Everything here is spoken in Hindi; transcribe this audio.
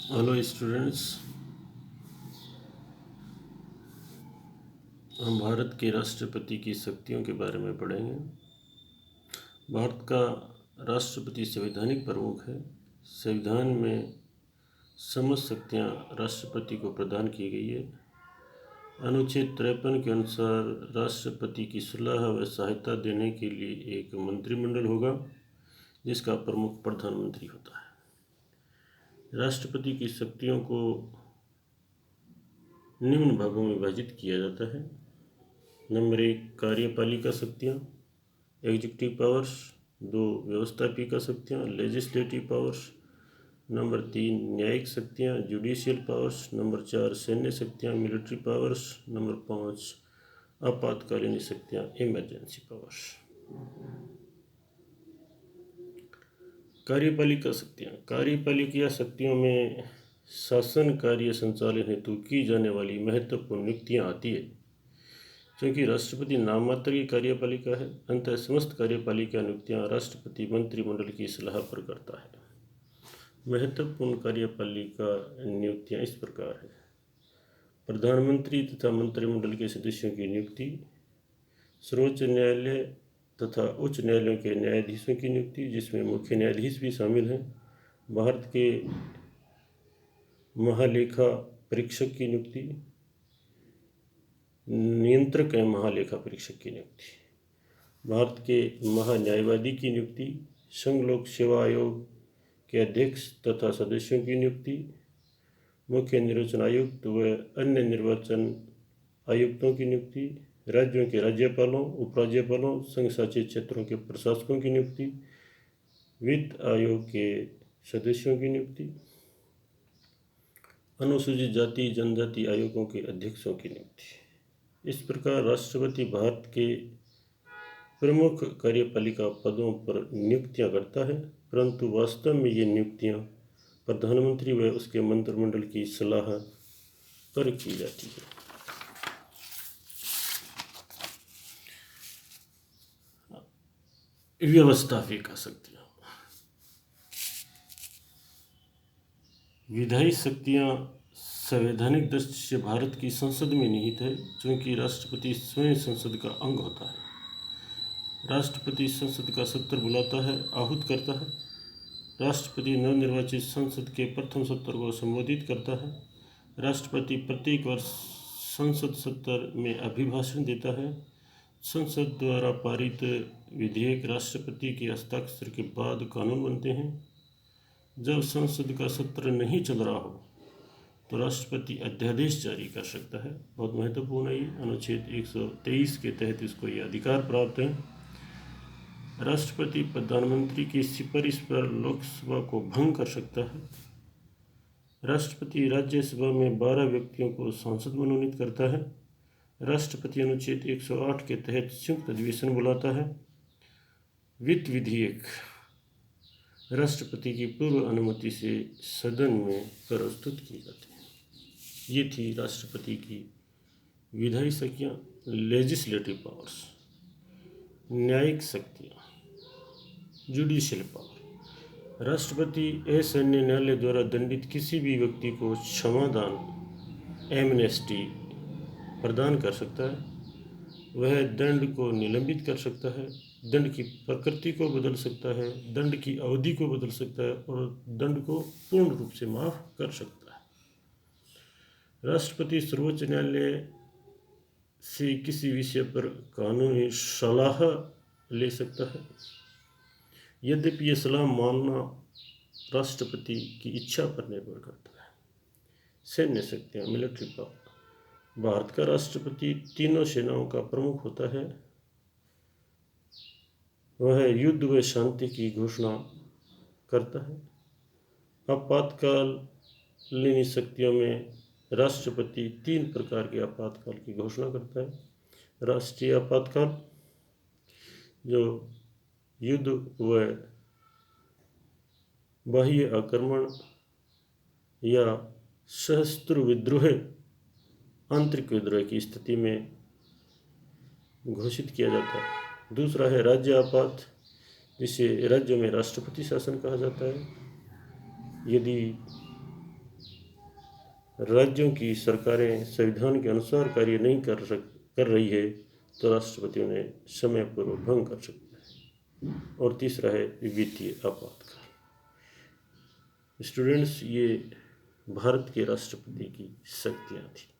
Hello students. हम भारत के राष्ट्रपति की शक्तियों के बारे में पढ़ेंगे। भारत का राष्ट्रपति संवैधानिक प्रमुख है। संविधान में समस्त शक्तियाँ राष्ट्रपति को प्रदान की गई है। अनुच्छेद 53 के अनुसार राष्ट्रपति की सलाह व सहायता देने के लिए एक मंत्रिमंडल होगा, जिसका प्रमुख प्रधानमंत्री होता है। राष्ट्रपति की शक्तियों को निम्न भागों में विभाजित किया जाता है। नंबर 1, कार्यपालिका शक्तियाँ, एग्जीक्यूटिव पावर्स। 2, व्यवस्थापिका शक्तियाँ, लेजिस्लेटिव पावर्स। नंबर 3, न्यायिक शक्तियाँ, जुडिशियल पावर्स। नंबर 4, सैन्य शक्तियाँ, मिलिट्री पावर्स। नंबर 5, आपातकालीन शक्तियाँ, इमरजेंसी पावर्स। कार्यपालिका शक्तियाँ। कार्यपालिका शक्तियों में शासन कार्य संचालन हेतु की जाने वाली महत्वपूर्ण नियुक्तियाँ आती है। क्योंकि राष्ट्रपति नाम मात्र की कार्यपालिका है, अंततः समस्त कार्यपालिका नियुक्तियाँ राष्ट्रपति मंत्रिमंडल की सलाह पर करता है। महत्वपूर्ण कार्यपालिका नियुक्तियाँ इस प्रकार है। प्रधानमंत्री तथा मंत्रिमंडल के सदस्यों की नियुक्ति, सर्वोच्च न्यायालय तथा उच्च न्यायालयों के न्यायाधीशों की नियुक्ति, जिसमें मुख्य न्यायाधीश भी शामिल हैं। भारत के महालेखा परीक्षक की नियुक्ति, नियंत्रक एवं महालेखा परीक्षक की नियुक्ति, भारत के महान्यायवादी की नियुक्ति, संघ लोक सेवा आयोग के अध्यक्ष तथा सदस्यों की नियुक्ति, मुख्य निर्वाचन आयुक्त व अन्य निर्वाचन आयुक्तों की नियुक्ति, राज्यों के राज्यपालों, उपराज्यपालों, संघ शासित क्षेत्रों के प्रशासकों की नियुक्ति, वित्त आयोग के सदस्यों की नियुक्ति, अनुसूचित जाति जनजाति आयोगों के अध्यक्षों की नियुक्ति। इस प्रकार राष्ट्रपति भारत के प्रमुख कार्यपालिका पदों पर नियुक्तियां करता है, परंतु वास्तव में ये नियुक्तियां प्रधानमंत्री व उसके मंत्रिमंडल की सलाह पर की जाती है। व्यवस्थापिका शक्तियाँ। विधायी शक्तियाँ संवैधानिक दृष्टि से भारत की संसद में निहित है, क्योंकि राष्ट्रपति स्वयं संसद का अंग होता है। राष्ट्रपति संसद का सत्र बुलाता है, आहूत करता है। राष्ट्रपति नवनिर्वाचित संसद के प्रथम सत्र को संबोधित करता है। राष्ट्रपति प्रत्येक वर्ष संसद सत्र में अभिभाषण देता है। संसद द्वारा पारित विधेयक राष्ट्रपति के हस्ताक्षर के बाद कानून बनते हैं। जब संसद का सत्र नहीं चल रहा हो तो राष्ट्रपति अध्यादेश जारी कर सकता है। बहुत महत्वपूर्ण है ये। अनुच्छेद 123 के तहत इसको ये अधिकार प्राप्त है। राष्ट्रपति प्रधानमंत्री की सिफारिश पर लोकसभा को भंग कर सकता है। राष्ट्रपति राज्यसभा में 12 व्यक्तियों को सांसद मनोनीत करता है। राष्ट्रपति अनुच्छेद 108 के तहत संयुक्त अधिवेशन बुलाता है। वित्त विधेयक राष्ट्रपति की पूर्व अनुमति से सदन में प्रस्तुत किए जाते हैं। ये थी राष्ट्रपति की विधायी शक्तियाँ, लेजिस्लेटिव पावर्स। न्यायिक शक्तियाँ, जुडिशियल पावर। राष्ट्रपति असैन्य न्यायालय द्वारा दंडित किसी भी व्यक्ति को क्षमादान, एमनेस्टी प्रदान कर सकता है। वह दंड को निलंबित कर सकता है, दंड की प्रकृति को बदल सकता है, दंड की अवधि को बदल सकता है और दंड को पूर्ण रूप से माफ कर सकता है। राष्ट्रपति सर्वोच्च न्यायालय से किसी विषय पर कानूनी सलाह ले सकता है, यद्यपि यह सलाह मानना राष्ट्रपति की इच्छा पर निर्भर करता है। सैन्य शक्तियाँ, मिलिट्री पावर। भारत का राष्ट्रपति तीनों सेनाओं का प्रमुख होता है। वह युद्ध व शांति की घोषणा करता है। आपातकालीन शक्तियों में राष्ट्रपति 3 प्रकार के आपातकाल की घोषणा करता है। राष्ट्रीय आपातकाल, जो युद्ध व बाह्य आक्रमण या सशस्त्र विद्रोह, आंतरिक विद्रोह की स्थिति में घोषित किया जाता है। दूसरा है राज्य आपात, जिसे राज्य में राष्ट्रपति शासन कहा जाता है। यदि राज्यों की सरकारें संविधान के अनुसार कार्य नहीं कर रही है तो राष्ट्रपति उन्हें समय पूर्व भंग कर सकता है। और तीसरा है वित्तीय आपातकाल। स्टूडेंट्स, ये भारत के राष्ट्रपति की शक्तियाँ थी।